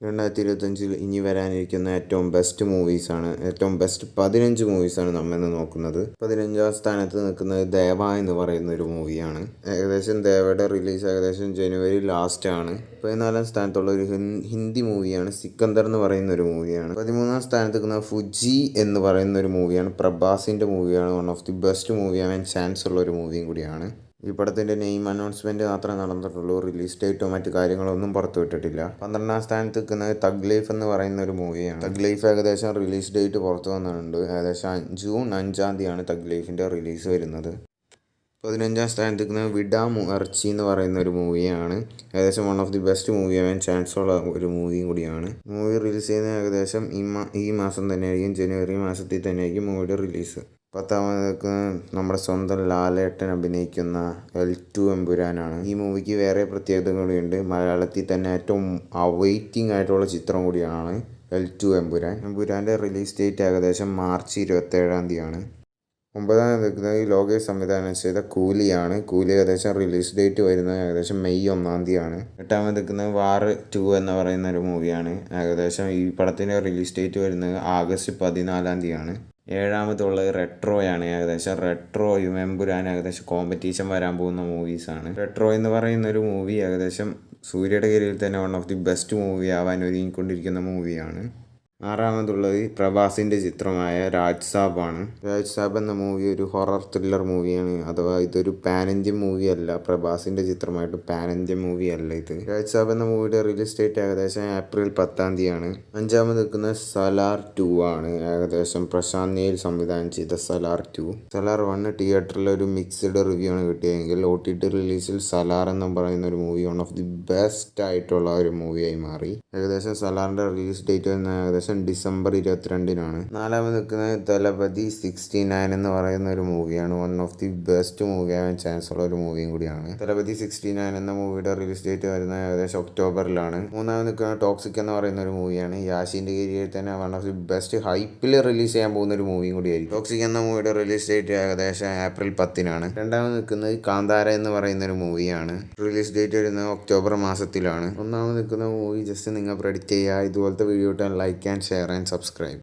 2025 ഇനി വരാനിരിക്കുന്ന ഏറ്റവും ബെസ്റ്റ് മൂവീസാണ്, ഏറ്റവും ബെസ്റ്റ് 15 മൂവീസാണ് നമ്മൾ ഇന്ന് നോക്കുന്നത്. 15ാം സ്ഥാനത്ത് നിൽക്കുന്നത് ദേവ എന്ന് പറയുന്ന ഒരു മൂവിയാണ്. ഏകദേശം ദേവയുടെ റിലീസ് ഏകദേശം ജനുവരി ലാസ്റ്റ് ആണ്. 14ാം സ്ഥാനത്തുള്ള ഒരു ഹിന്ദി മൂവിയാണ് സിക്കന്ദർ എന്ന് പറയുന്ന ഒരു മൂവിയാണ്. 13ാം സ്ഥാനത്ത് നിൽക്കുന്ന ഫുജി എന്ന് പറയുന്ന ഒരു മൂവിയാണ്. പ്രഭാസിൻ്റെ മൂവിയാണ്. One of the best movie ആവാൻ ചാൻസ് ഉള്ള ഒരു മൂവിയും കൂടിയാണ്. ഈ പടത്തിൻ്റെ നെയിം അനൗൺസ്മെൻറ്റ് മാത്രമേ നടന്നിട്ടുള്ളൂ. റിലീസ് ഡേറ്റോ മറ്റു കാര്യങ്ങളൊന്നും പുറത്തു വിട്ടിട്ടില്ല. 12ാം സ്ഥാനത്ത് നിൽക്കുന്നത് തഗ് ലൈഫ് എന്ന് പറയുന്ന ഒരു മൂവിയാണ്. തഗ് ലൈഫ് ഏകദേശം റിലീസ് ഡേറ്റ് പുറത്തു വന്നിട്ടുണ്ട്. ഏകദേശം ജൂൺ 5-ാം തീയതിയാണ് തഗ് ലൈഫിൻ്റെ റിലീസ് വരുന്നത്. 15ാം സ്ഥാനത്ത് നിൽക്കുന്നത് വിഡ മുഅർച്ചി എന്ന് പറയുന്ന ഒരു മൂവിയാണ്. ഏകദേശം one of the best movie ആവാൻ ചാൻസ് ഉള്ള ഒരു മൂവിയും കൂടിയാണ്. മൂവി റിലീസ് ചെയ്യുന്നത് ഏകദേശം ഈ മാസം തന്നെയായിരിക്കും, ജനുവരി മാസത്തിൽ തന്നെയായിരിക്കും മൂവിയുടെ റിലീസ്. 10ാമത് നമ്മുടെ സ്വന്തം ലാലേട്ടൻ അഭിനയിക്കുന്ന L2 എമ്പുരാനാണ്. ഈ മൂവിക്ക് വേറെ പ്രത്യേകത കൂടിയുണ്ട്. മലയാളത്തിൽ തന്നെ ഏറ്റവും അവൈറ്റിംഗ് ആയിട്ടുള്ള ചിത്രം കൂടിയാണ് L2 എമ്പുരാൻ. എമ്പുരാൻ്റെ റിലീസ് ഡേറ്റ് ഏകദേശം മാർച്ച് 27-ാം തീയതിയാണ്. 9ാമത് നിൽക്കുന്നത് ലോകേഷ് സംവിധാനം ചെയ്ത കൂലിയാണ്. കൂലി ഏകദേശം റിലീസ് ഡേറ്റ് വരുന്നത് ഏകദേശം മെയ് 1-ാം തീയതിയാണ്. 8ാമത് നിൽക്കുന്നത് വാർ 2 എന്ന് പറയുന്ന ഒരു മൂവിയാണ്. ഏകദേശം ഈ പടത്തിൻ്റെ റിലീസ് ഡേറ്റ് വരുന്നത് ആഗസ്റ്റ് 14-ാം തീയതിയാണ്. 7ാമതുള്ളത് റെട്രോയാണ്. ഏകദേശം റെട്രോയും എമ്പുരാൻ ഏകദേശം കോമ്പറ്റീഷൻ വരാൻ പോകുന്ന മൂവീസാണ്. റെട്രോ എന്ന് പറയുന്ന ഒരു മൂവി ഏകദേശം സൂര്യയുടെ കീഴിൽ തന്നെ one of the best movie ആവാൻ ഒരുങ്ങിക്കൊണ്ടിരിക്കുന്ന മൂവിയാണ്. 6ാമതുള്ളത് പ്രഭാസിൻ്റെ ചിത്രമായ രാജ് സാബ് ആണ്. രാജ് സാബ് എന്ന മൂവി ഒരു ഹൊറർ ത്രില്ലർ മൂവിയാണ്. അഥവാ ഇതൊരു പാൻ ഇന്ത്യൻ മൂവി അല്ല. പ്രഭാസിൻ്റെ ചിത്രമായിട്ട് പാൻ ഇന്ത്യൻ മൂവി അല്ല ഇത്. രാജ് സാബ് എന്ന മൂവിയുടെ റിലീസ് ഡേറ്റ് ഏകദേശം ഏപ്രിൽ 10-ാം തീയതിയാണ്. 5ാമത് നിൽക്കുന്ന സലാർ 2 ആണ്. ഏകദേശം പ്രശാന്ത് നീൽ സംവിധാനം ചെയ്ത സലാർ 2. സലാർ 1 തിയേറ്ററിൽ ഒരു മിക്സ്ഡ് റിവ്യൂ ആണ് കിട്ടിയെങ്കിൽ OTT റിലീസിൽ സലാർ എന്ന് പറയുന്ന ഒരു movie one of the best ആയിട്ടുള്ള ഒരു മൂവിയായി മാറി. ഏകദേശം സലാറിൻ്റെ റിലീസ് ഡേറ്റ് വരുന്ന ഏകദേശം ഡിസംബർ 22-നാണ്. 4ാമത് നിൽക്കുന്നത് ദളപതി 69 എന്ന് പറയുന്ന ഒരു മൂവിയാണ്. One of the best movie ആവാൻ ചാൻസ് ഉള്ള ഒരു മൂവിയും കൂടിയാണ്. ദളപതി 69 എന്ന മൂവിയുടെ റിലീസ് ഡേറ്റ് വരുന്നത് ഏകദേശം ഒക്ടോബറിലാണ്. 3ാമത് നിൽക്കുന്നത് ടോക്സിക് എന്ന് പറയുന്ന ഒരു മൂവിയാണ്. യാഷിൻ്റെ കീഴിൽ തന്നെ വൺ ഓഫ് ദി ബെസ്റ്റ് ഹൈപ്പിൽ റിലീസ് ചെയ്യാൻ പോകുന്ന ഒരു മൂവിയും കൂടിയായിരിക്കും. ടോക്സിക് എന്ന മൂവിയുടെ റിലീസ് ഡേറ്റ് ഏകദേശം ഏപ്രിൽ 10-നാണ്. 2ാമത് നിൽക്കുന്നത് കാന്താര എന്ന് പറയുന്ന ഒരു മൂവിയാണ്. റിലീസ് ഡേറ്റ് വരുന്നത് ഒക്ടോബർ മാസത്തിലാണ്. 1ാമത് നിൽക്കുന്ന മൂവി ജസ്റ്റ് നിങ്ങൾ പ്രെഡിക്റ്റ് ചെയ്യുക. ഇതുപോലത്തെ വീഡിയോ ഇട്ടാൽ like and share and subscribe.